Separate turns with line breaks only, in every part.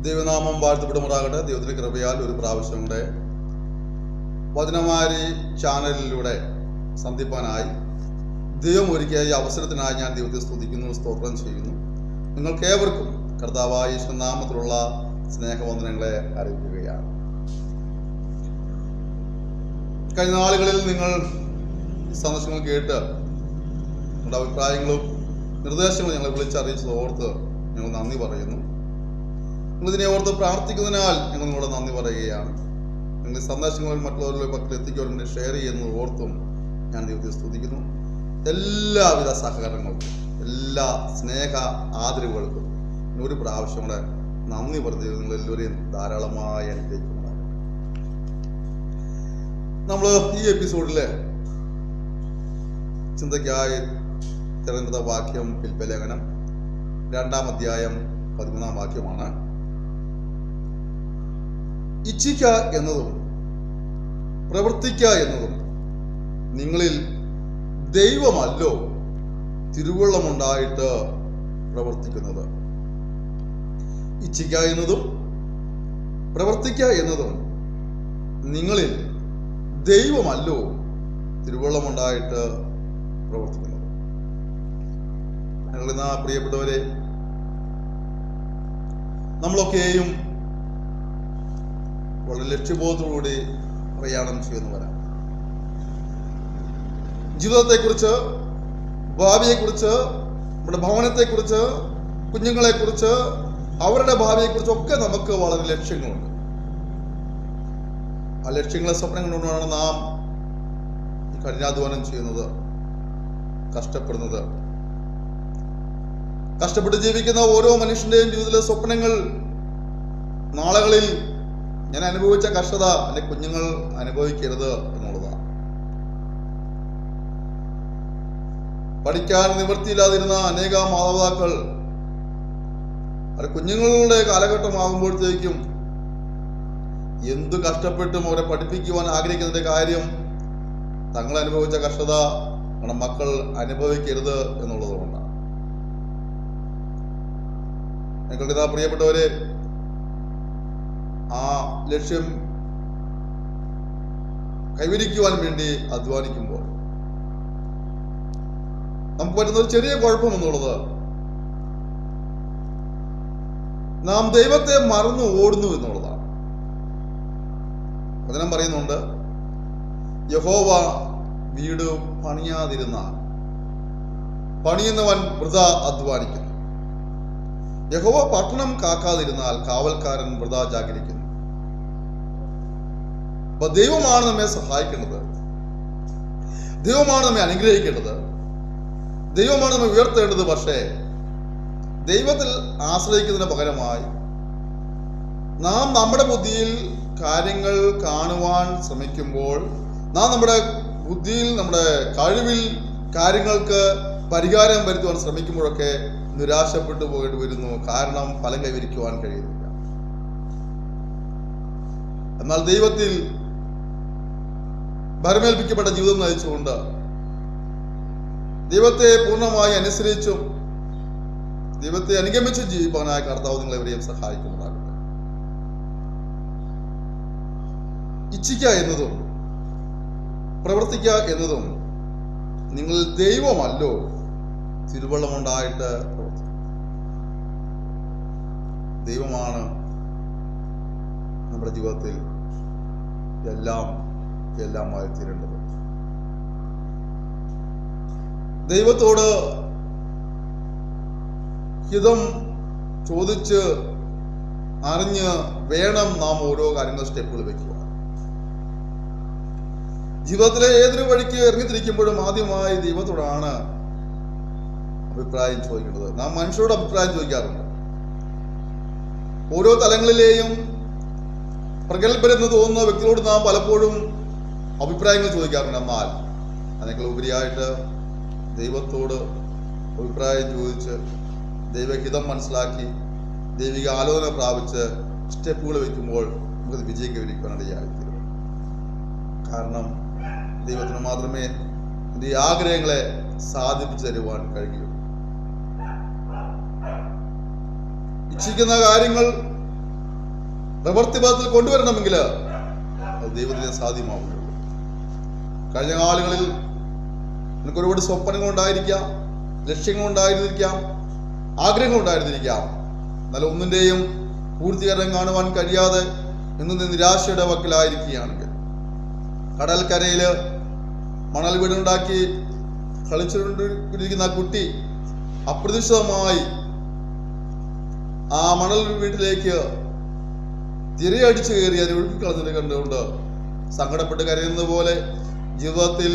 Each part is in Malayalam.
ദൈവനാമം വാഴ്ത്തപ്പെടുമാറാകട്ടെ. ദൈവത്തിന്റെ കൃപയാൽ ഒരു പ്രാവശ്യം കൂടെ വചനമാരി ചാനലിലൂടെ സന്ധിപ്പാനായി ദൈവം ഒരുക്കിയ ഈ അവസരത്തിനായി ഞാൻ ദൈവത്തെ സ്തുതിക്കുന്നു, സ്തോത്രം ചെയ്യുന്നു. നിങ്ങൾക്കേവർക്കും കർത്താവായ യേശുനാമത്തിലുള്ള സ്നേഹവന്ദനങ്ങളെ അറിയിക്കുകയാണ്. കഴിഞ്ഞ നാളുകളിൽ നിങ്ങൾ സന്ദേശങ്ങൾ കേട്ട് നിങ്ങളുടെ അഭിപ്രായങ്ങളും നിർദ്ദേശങ്ങളും ഞങ്ങളെ വിളിച്ചറിയിച്ചത് ഓർത്ത് ഞങ്ങൾ നന്ദി പറയുന്നു. നിങ്ങളിതിനെ ഓർത്ത് പ്രാർത്ഥിക്കുന്നതിനാൽ ഞങ്ങൾ നിങ്ങളോട് നന്ദി പറയുകയാണ്. നിങ്ങൾ സന്ദേശങ്ങൾ മറ്റുള്ളവരുടെ പക്കൽ എത്തിക്കുവാൻ വേണ്ടി ഷെയർ ചെയ്യുന്നത് ഓർത്തും ഞാൻ ദൈവത്തെ സ്തുതിക്കുന്നു. എല്ലാവിധ സഹകരണങ്ങൾക്കും എല്ലാ സ്നേഹ ആദരവുകൾക്കും ഒരു പ്രാവശ്യം കൂടെ നന്ദി പറഞ്ഞു നിങ്ങളെല്ലാവരെയും ധാരാളമായി അനുഗ്രഹിക്കുന്നതാണ്. നമ്മൾ ഈ എപ്പിസോഡിലെ ചിന്തയ്ക്കായി തിരഞ്ഞെടുത്ത വാക്യം ഫിലിപ്പിലേഖനം 2-ാം അധ്യായം 13-ാം വാക്യമാണ്. ഇച്ഛിക്ക എന്നതും പ്രവർത്തിക്ക എന്നതും നിങ്ങളിൽ ദൈവമല്ലോ തിരുവുള്ളമുണ്ടായിട്ട് പ്രവർത്തിക്കുന്നത്. ഇച്ഛിക്ക എന്നതും പ്രവർത്തിക്ക എന്നതും നിങ്ങളിൽ ദൈവമല്ലോ തിരുവുള്ളമുണ്ടായിട്ട് പ്രവർത്തിക്കുന്നത്. ഞങ്ങളിന്ന് പ്രിയപ്പെട്ടവരെ, നമ്മളൊക്കെയും വളരെ ലക്ഷ്യബോധത്തോടുകൂടി പ്രയാണം ചെയ്യുന്നവരാണ്. ജീവിതത്തെക്കുറിച്ച്, ഭാവിയെക്കുറിച്ച്, നമ്മുടെ ഭവനത്തെക്കുറിച്ച്, കുഞ്ഞുങ്ങളെക്കുറിച്ച്, അവരുടെ ഭാവിയെക്കുറിച്ചൊക്കെ നമുക്ക് വളരെ ലക്ഷ്യങ്ങളുണ്ട്. ആ ലക്ഷ്യങ്ങളെ സ്വപ്നം കൊണ്ടുകൊണ്ടാണ് നാം കഠിനാധ്വാനം ചെയ്യുന്നത്, കഷ്ടപ്പെടുന്നത്. കഷ്ടപ്പെട്ട് ജീവിക്കുന്ന ഓരോ മനുഷ്യന്റെയും ജീവിതത്തിലെ സ്വപ്നങ്ങൾ നാളുകളിൽ ഞാൻ അനുഭവിച്ച കഷ്ടത എൻ്റെ കുഞ്ഞുങ്ങൾ അനുഭവിക്കരുത് എന്നുള്ളതാണ്. പഠിക്കാൻ നിവൃത്തിയില്ലാതിരുന്ന അനേക മാതാപിതാക്കൾ അവരുടെ കുഞ്ഞുങ്ങളുടെ കാലഘട്ടമാകുമ്പോഴത്തേക്കും എന്തു കഷ്ടപ്പെട്ടും അവരെ പഠിപ്പിക്കുവാൻ ആഗ്രഹിക്കുന്നതിന്റെ കാര്യം തങ്ങൾ അനുഭവിച്ച കഷ്ടത നമ്മുടെ മക്കൾ അനുഭവിക്കരുത് എന്നുള്ളതുകൊണ്ടാണ്. ഞങ്ങൾക്ക് പ്രിയപ്പെട്ടവരെ, ആ ലക്ഷ്യം കൈവരിക്കുവാൻ വേണ്ടി അധ്വാനിക്കുമ്പോൾ നമുക്ക് പറ്റുന്ന ഒരു ചെറിയ കുഴപ്പം എന്നുള്ളത്, നാം ദൈവത്തെ മറന്നു ഓടുന്നു എന്നുള്ളതാണ്. വചനം പറയുന്നുണ്ട്, യഹോവ വീട് പണിയാതിരുന്നാൽ പണിയുന്നവൻ വൃഥാ അധ്വാനിക്കുന്നു. യഹോവ പട്ടണം കാക്കാതിരുന്നാൽ കാവൽക്കാരൻ വൃഥാ ജാഗരിക്കുന്നു. അപ്പൊ ദൈവമാണ് നമ്മെ സഹായിക്കേണ്ടത്, ദൈവമാണ് നമ്മെ അനുഗ്രഹിക്കേണ്ടത്, ദൈവമാണ് നമ്മെ ഉയർത്തേണ്ടത്. പക്ഷേ ദൈവത്തിൽ ആശ്രയിക്കുന്നതിന് പകരമായി നാം നമ്മുടെ ബുദ്ധിയിൽ കാര്യങ്ങൾ കാണുവാൻ ശ്രമിക്കുമ്പോൾ, നാം നമ്മുടെ ബുദ്ധിയിൽ, നമ്മുടെ കഴിവിൽ കാര്യങ്ങൾക്ക് പരിഹാരം വരുത്തുവാൻ ശ്രമിക്കുമ്പോഴൊക്കെ നിരാശപ്പെട്ടു പോയിട്ട് വരുന്നു. കാരണം ഫലം കൈവരിക്കുവാൻ കഴിയുന്നില്ല. എന്നാൽ ദൈവത്തിൽ ഭരമേൽപ്പിക്കപ്പെട്ട ജീവിതം നയിച്ചുകൊണ്ട് ദൈവത്തെ പൂർണ്ണമായി അനുസരിച്ചും ദൈവത്തെ അനുഗമിച്ചും ജീവിക്കാനായ കർത്താവ് നിങ്ങളെവരെയും സഹായിക്കുന്നതാകട്ടെ. ഇച്ഛിക്ക എന്നതും പ്രവർത്തിക്ക എന്നതും നിങ്ങൾ ദൈവമല്ലോ തിരുവള്ളമുണ്ടായിട്ട് പ്രവർത്തിക്കും. ദൈവമാണ് നമ്മുടെ ജീവിതത്തിൽ എല്ലാമായി തീരേണ്ടത്. ദൈവത്തോട് ഹിതം ചോദിച്ച് അറിഞ്ഞ് വേണം നാം ഓരോ കാര്യങ്ങൾ സ്റ്റെപ്പുകൾ വെക്കുക. ജീവിതത്തിലെ ഏതൊരു വഴിക്ക് ഇറങ്ങിത്തിരിക്കുമ്പോഴും ആദ്യമായി ദൈവത്തോടാണ് അഭിപ്രായം ചോദിക്കേണ്ടത്. നാം മനുഷ്യരോട് അഭിപ്രായം ചോദിക്കാറുണ്ട്. ഓരോ തലങ്ങളിലെയും പ്രഗത്ഭരെന്ന് തോന്നുന്ന വ്യക്തികളോട് നാം പലപ്പോഴും അഭിപ്രായങ്ങൾ ചോദിക്കാറുണ്ട്. എന്നാൽ അതിനേക്കാൾ ഉപരിയായിട്ട് ദൈവത്തോട് അഭിപ്രായം ചോദിച്ച് ദൈവഹിതം മനസ്സിലാക്കി ദൈവിക ആലോചന പ്രാപിച്ച് സ്റ്റെപ്പുകൾ വയ്ക്കുമ്പോൾ നമുക്കത് വിജയം കൈവരിക്കാനിടയായിത്തീരും. കാരണം ദൈവത്തിന് മാത്രമേ ഈ ആഗ്രഹങ്ങളെ സാധിപ്പിച്ചു തരുവാൻ കഴിയൂ. ഇച്ഛിക്കുന്ന കാര്യങ്ങൾ പ്രവൃത്തിപഥത്തിൽ കൊണ്ടുവരണമെങ്കിൽ അത് ദൈവത്തിന് സാധ്യമാവുകയുള്ളൂ. കഴിഞ്ഞ കാലങ്ങളിൽ നിനക്ക് ഒരുപാട് സ്വപ്നങ്ങൾ ഉണ്ടായിരിക്കാം, ലക്ഷ്യങ്ങൾ ഉണ്ടായിരുന്നിരിക്കാം, ആഗ്രഹങ്ങൾ ഉണ്ടായിരുന്നിരിക്കാം. എന്നാൽ ഒന്നിൻ്റെയും പൂർത്തീകരണം കാണുവാൻ കഴിയാതെ ഇന്ന് നിരാശയുടെ വക്കിലായിരിക്കുകയാണെങ്കിൽ, കടൽക്കരയിൽ മണൽ വീടുണ്ടാക്കി കളിച്ചുകൊണ്ടിരിക്കുന്ന ആ കുട്ടി അപ്രതീക്ഷിതമായി ആ മണൽ വീട്ടിലേക്ക് തിരയടിച്ചു കയറി അത് ഒഴുക്കിക്കളഞ്ഞത് കണ്ടുകൊണ്ട് സങ്കടപ്പെട്ട് കരയുന്നത് പോലെ ജീവിതത്തിൽ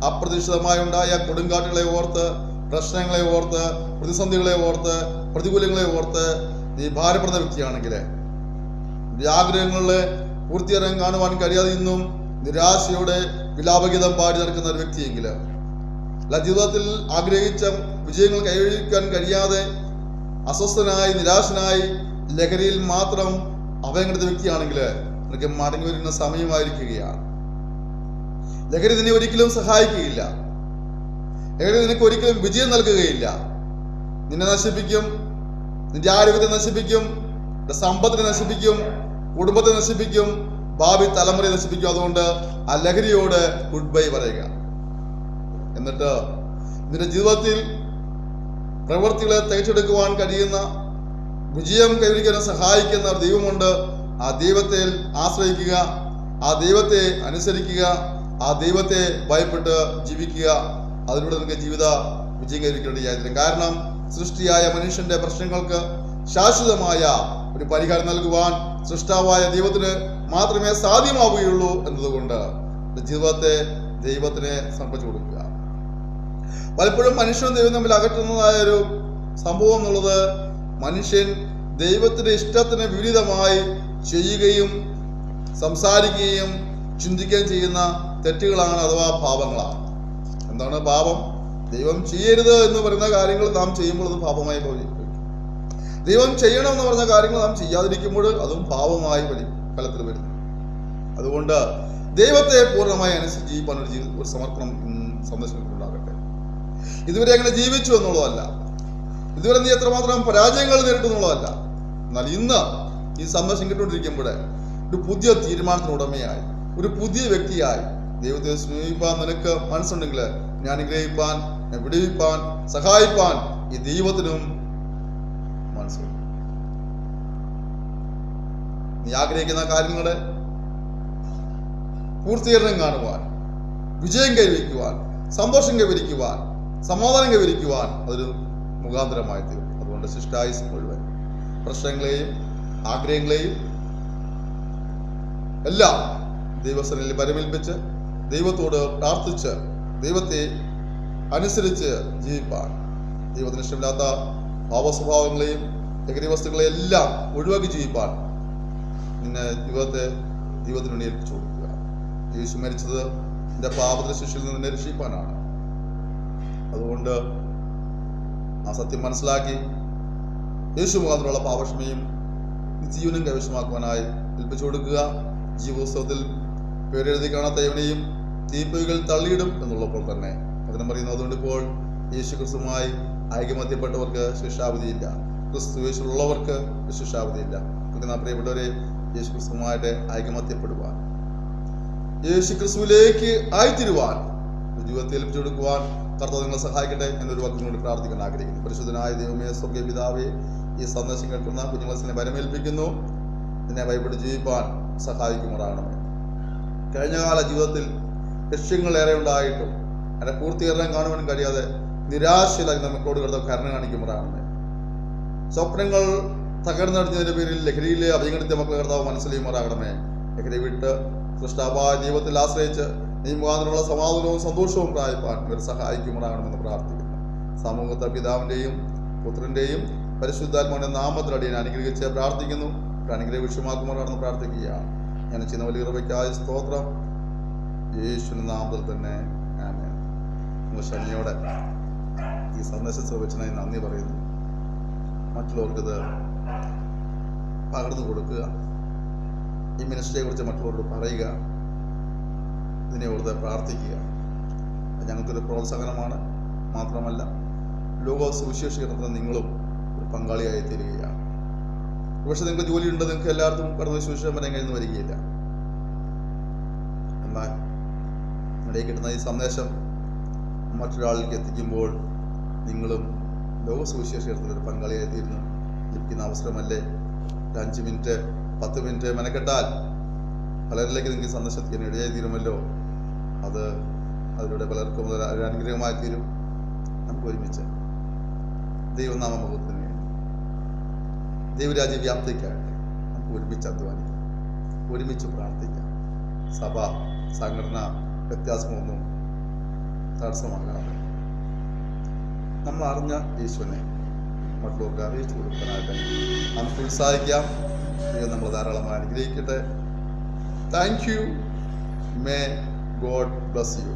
അപ്രതീക്ഷിതമായി ഉണ്ടായ കൊടുങ്കാറ്റുകളെ ഓർത്ത്, പ്രശ്നങ്ങളെ ഓർത്ത്, പ്രതിസന്ധികളെ ഓർത്ത്, പ്രതികൂലങ്ങളെ ഓർത്ത് നീ ഭാരപ്പെടുന്ന വ്യക്തിയാണെങ്കിൽ, ആഗ്രഹങ്ങളിലെ പൂർത്തീകരണം കാണുവാൻ കഴിയാതെ ഇന്നും നിരാശയോടെ വിലാപഗീതം പാടി നടക്കുന്ന ഒരു വ്യക്തിയെങ്കിൽ, അല്ല ജീവിതത്തിൽ ആഗ്രഹിച്ച വിജയങ്ങൾ കൈവരിക്കാൻ കഴിയാതെ അസ്വസ്ഥനായി നിരാശനായി ലഹരിയിൽ മാത്രം അഭയപ്പെടുന്ന വ്യക്തിയാണെങ്കിൽ നിനക്ക് മടങ്ങി വരുന്ന സമയമായിരിക്കുകയാണ്. ലഹരി നിന്നെ ഒരിക്കലും സഹായിക്കുകയില്ല. ലഹരി നിനക്ക് ഒരിക്കലും വിജയം നൽകുകയില്ല. നിന്നെ നശിപ്പിക്കും, നിന്റെ ആരോഗ്യത്തെ നശിപ്പിക്കും, നിന്റെ സമ്പത്തിനെ നശിപ്പിക്കും, കുടുംബത്തെ നശിപ്പിക്കും, ഭാവി തലമുറയെ നശിപ്പിക്കും. അതുകൊണ്ട് ആ ലഹരിയോട് ഗുഡ് ബൈ പറയുക. എന്നിട്ട് നിന്റെ ജീവിതത്തിൽ പ്രവൃത്തികളെ തികച്ചെടുക്കുവാൻ കഴിയുന്ന, വിജയം കൈവരിക്കാൻ സഹായിക്കുന്ന ഒരു ദൈവമുണ്ട്. ആ ദൈവത്തെ ആശ്രയിക്കുക, ആ ദൈവത്തെ അനുസരിക്കുക, ആ ദൈവത്തെ ഭയപ്പെട്ട് ജീവിക്കുക. അതിലൂടെ നിങ്ങൾക്ക് ജീവിത വിജയം കൈവരിക്കേണ്ടതായിരുന്നു. കാരണം സൃഷ്ടിയായ മനുഷ്യന്റെ പ്രശ്നങ്ങൾക്ക് ശാശ്വതമായ ഒരു പരിഹാരം നൽകുവാൻ സൃഷ്ടാവായ ദൈവത്തിന് മാത്രമേ സാധ്യമാവുകയുള്ളൂ എന്നതുകൊണ്ട് ജീവിതത്തെ ദൈവത്തിന് സമർപ്പിച്ചു കൊടുക്കുക. പലപ്പോഴും മനുഷ്യനും ദൈവം തമ്മിൽ അകറ്റുന്നതായ ഒരു സംഭവം എന്നുള്ളത് മനുഷ്യൻ ദൈവത്തിന്റെ ഇഷ്ടത്തിന് വിപരീതമായി ചെയ്യുകയും സംസാരിക്കുകയും ചിന്തിക്കുകയും ചെയ്യുന്ന തെറ്റുകളാണ്, അഥവാ പാപങ്ങളാണ്. എന്താണ് പാപം? ദൈവം ചെയ്യരുത് എന്ന് പറയുന്ന കാര്യങ്ങൾ നാം ചെയ്യുമ്പോൾ അത് പാപമായി ഭവിക്കും. ദൈവം ചെയ്യണം എന്ന് പറഞ്ഞ കാര്യങ്ങൾ നാം ചെയ്യാതിരിക്കുമ്പോൾ അതും പാപമായി ഫലത്തിൽ വരുന്നു. അതുകൊണ്ട് ദൈവത്തെ പൂർണ്ണമായി അനുസരിച്ച് ജീവിക്കാൻ ഒരു സമർപ്പണം സന്ദേശങ്ങളുണ്ടാകട്ടെ. ഇതുവരെ അങ്ങനെ ജീവിച്ചു എന്നുള്ളതല്ല, ഇതുവരെ നീ എത്രമാത്രം പരാജയങ്ങൾ നേരിട്ടു എന്നുള്ളതല്ല. എന്നാൽ ഇന്ന് ഈ സന്ദേശം കിട്ടുകൊണ്ടിരിക്കുമ്പോൾ ഒരു പുതിയ തീരുമാനത്തിന് ഉടമയായി, ഒരു പുതിയ വ്യക്തിയായി ദൈവത്തെ സ്നേഹിപ്പാൻ നിനക്ക് മനസ്സുണ്ടെങ്കിൽ ഞാൻ അനുഗ്രഹിപ്പാൻ, ഞാൻ വിടുവിപ്പാൻ, സഹായിപ്പാൻ ഈ ദൈവത്തിനും മനസ്സുണ്ട്. നീ ആഗ്രഹിക്കുന്ന കാര്യങ്ങളുടെ പൂർത്തീകരണം കാണുവാൻ, വിജയം കൈവരിക്കുവാൻ, സന്തോഷം കൈവരിക്കുവാൻ, സമാധാനം കൈവരിക്കുവാൻ അതൊരു മുഖാന്തരമായി തീരും. അതുകൊണ്ട് ശിഷ്ടായുസ് മുഴുവൻ പ്രശ്നങ്ങളെയും ആഗ്രഹങ്ങളെയും എല്ലാം ദൈവസന്നിധിയിൽ പരമേൽപ്പിച്ച് ദൈവത്തോട് പ്രാർത്ഥിച്ച് ദൈവത്തെ അനുസരിച്ച് ജീവിപ്പാൻ, ദൈവത്തിന് ഇഷ്ടമില്ലാത്ത ഭാവസ്വഭാവങ്ങളെയും ലഹരി വസ്തുക്കളെയും എല്ലാം ഒഴിവാക്കി ജീവിപ്പാൻ നിന്നെ ദൈവത്തിന് വേണ്ടി ഏൽപ്പിച്ചു കൊടുക്കുക. യേശു മരിച്ചത് നിന്റെ പാപത്തിന്റെ ശിക്ഷയിൽ നിന്ന് നിന്നെ രക്ഷിപ്പാനാണ്. അതുകൊണ്ട് ആ സത്യം മനസ്സിലാക്കി യേശു മുഖാന്തരമുള്ള പാപക്ഷമയും ജീവനും കൈവശമാക്കുവാനായി ഏൽപ്പിച്ചു കൊടുക്കുക. ജീവോത്സവത്തിൽ പേരെഴുതി കാണാത്ത യവനെയും തീപ്പൊയ്കൾ തള്ളിയിടും എന്നുള്ളപ്പോൾ തന്നെ അതിനെ പറയുന്നു. അതുകൊണ്ട് ഇപ്പോൾ യേശു ക്രിസ്തുവുമായി ഐക്യമത്യപ്പെട്ടവർക്ക് ശിക്ഷാവിധിയില്ല, ക്രിസ്തു യേശുള്ളവർക്ക് ശിക്ഷാവിധിയില്ല. പ്രിയപ്പെട്ടവരെ, യേശു ക്രിസ്തുവുമായിട്ട് ഐക്യമത്യപ്പെടുവാൻ, യേശു ക്രിസ്തുവിലേക്ക് ആയിത്തീരുവാൻ ജീവിതത്തെ ഏൽപ്പിച്ചു കൊടുക്കുവാൻ കർത്താവ് നിങ്ങളെ സഹായിക്കട്ടെ എന്നൊരു വാക്കിനും കൂടി പ്രാർത്ഥിക്കാൻ ആഗ്രഹിക്കുന്നു. പരിശുദ്ധനായ ദൈവമേ, സ്വർഗ്ഗീയ പിതാവേ, ഈ സന്ദേശം കേൾക്കുന്ന കുഞ്ഞുങ്ങളെ വരമേൽപ്പിക്കുന്നു. നിന്നെ ഭയപ്പെട്ട് ജീവിപ്പാൻ സഹായിക്കുമാറാകണമേ. കഴിഞ്ഞകാല ജീവിതത്തിൽ ലക്ഷ്യങ്ങളേറെ ഉണ്ടായിട്ടും അതിന്റെ പൂർത്തീകരണം കാണുവാൻ കഴിയാതെ നിരാശയിലായി മക്കളോട് കർത്താവ് കരുണ കാണിക്കുമാറാകണമേ. സ്വപ്നങ്ങൾ തകർന്നടിഞ്ഞതിന്റെ പേരിൽ ലഹരിയിലെ അഭികടത്തെ മക്കളെ കർത്താവ് മനസ്സിലെയുമാറാകണമേ. ലഹരി വിട്ട് സൃഷ്ടാവായ ദൈവത്തിൽ ആശ്രയിച്ച് ഈ മുഖാന്തരമുള്ള സമാധാനവും സന്തോഷവും പ്രാപിപ്പാൻ ഇവർ സഹായിക്കുമാറാകണമെന്ന് പ്രാർത്ഥിക്കുന്നു. സമൂഹത്തെ പിതാവിന്റെയും പുത്രന്റെയും പരിശുദ്ധാത്മാവിന്റെ നാമത്തിൽ അടിയൻ അനുഗ്രഹിച്ച് പ്രാർത്ഥിക്കുന്നു. അനുഗ്രഹ വിഷയമാക്കുമാറാണെന്ന് പ്രാർത്ഥിക്കുകയാണ്. ഞാൻ ചെയ്യുന്ന വലിയ കൃപയ്ക്കായ സ്തോത്രം യേശുവിന്റെ നാമത്തിൽ തന്നെ. ആമേൻ. ക്ഷമയോടെ ഈ സന്ദേശം ശ്രമിച്ചതിനായി നന്ദി പറയുന്നു. മറ്റുള്ളവർക്കിത് പകർന്നു കൊടുക്കുക, ഈ മിനിസ്ട്രിയെ കുറിച്ച് മറ്റുള്ളവരോട് പറയുക, ഇതിനെ ഓർത്ത് പ്രാർത്ഥിക്കുക. ഞങ്ങൾക്കൊരു പ്രോത്സാഹനമാണ്. മാത്രമല്ല ലോക സുവിശേഷീകരണത്തിന് നിങ്ങളും ഒരു പങ്കാളിയായി തീരുകയാണ്. പക്ഷെ നിങ്ങൾക്ക് ജോലിയുണ്ട്, നിങ്ങൾക്ക് എല്ലാവർക്കും കടന്നു സുവിശേഷം പറയാൻ കഴിഞ്ഞു വരികയില്ല. എന്നാൽ നിങ്ങളുടെ കിട്ടുന്ന ഈ സന്ദേശം മറ്റൊരാളിലേക്ക് എത്തിക്കുമ്പോൾ നിങ്ങളും ലോക സുവിശേഷത്തിൽ ഒരു പങ്കാളിയായി തീരുന്നു. ലഭിക്കുന്ന അവസരമല്ലേ? 5 മിനിറ്റ് 10 മിനിറ്റ് മെനക്കെട്ടാൽ പലരിലേക്ക് നിങ്ങൾക്ക് സന്ദേശം എത്തിക്കാൻ ഇടയായി തീരുമല്ലോ. അതിലൂടെ പലർക്കും ഒരു അനുഗ്രഹമായി തീരും. നമുക്ക് ഒരുമിച്ച് ദൈവനാമ മഹത്വത്തിന് വേണ്ടി, ദൈവരാജ്യ വ്യാപ്തിക്കായിട്ട് നമുക്ക് ഒരുമിച്ച് അധ്വാനിക്കാം, ഒരുമിച്ച് പ്രാർത്ഥിക്കാം. സഭ സംഘടന വ്യത്യാസമൊന്നും തടസ്സമാകാതെ നമ്മൾ അറിഞ്ഞ യേശുവിനെ മറ്റുള്ളവർക്ക് അറിയിച്ചു കൊടുക്കാനായിട്ട് നമുക്ക് ഉത്സാഹിക്കാം. ദൈവം നമ്മൾ ധാരാളമായി അനുഗ്രഹിക്കട്ടെ. Thank you. May God bless you.